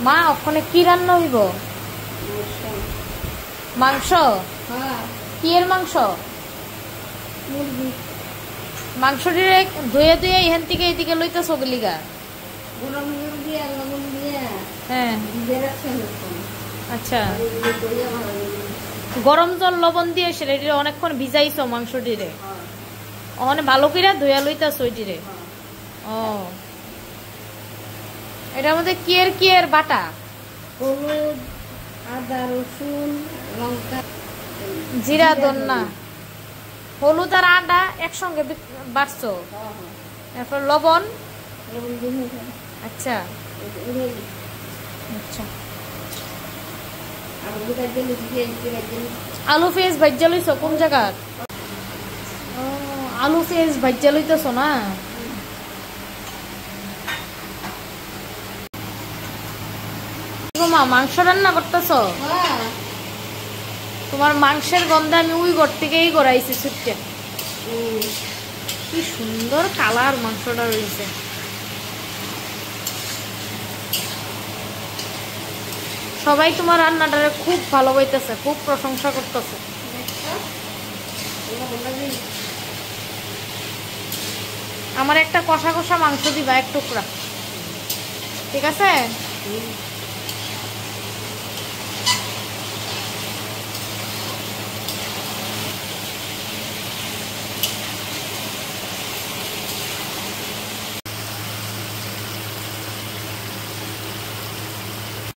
মা ওখানে কি রান্না হইব? মাংস? কি এর মাংস? মাংসটি ধুয়ে ধুয়ে এখান থেকে এইদিকে লইতেছ গলিগা? হ্যাঁ, আচ্ছা। গরম জল লবণ দিয়ে সেটা অনেকক্ষণ ভিজাইছো মাংসটিরে, অনেক ভালো করে ধুয়া লইতেছ ওইটিরে। ও, এটার মধ্যে কি এর বাটা? হলুদ, আদা, রসুন, লঙ্কা, জিরা, ধন্না, হলুদ আর আদা একসঙ্গে বাটছো, তারপর লবণ। আচ্ছা আচ্ছা। আলু পেঁয়াজ ভাজ্জা লইছো কোন জায়গার? আলু পেঁয়াজ ভাজ্জা লইতেছো না? মা মাংস রান্না করতেছো? তোমার মাংসের গন্ধে আমি ওই ঘর থেকেই গড়াইছি ছুটতে। কি সুন্দর কালার মাংসটা রয়েছে। সবাই তোমার রান্নাটারে খুব ভালো হইতেছে, খুব প্রশংসা করতেছে। আমার একটা কষা কষা মাংস দিবা, এক টুকরা, ঠিক আছে?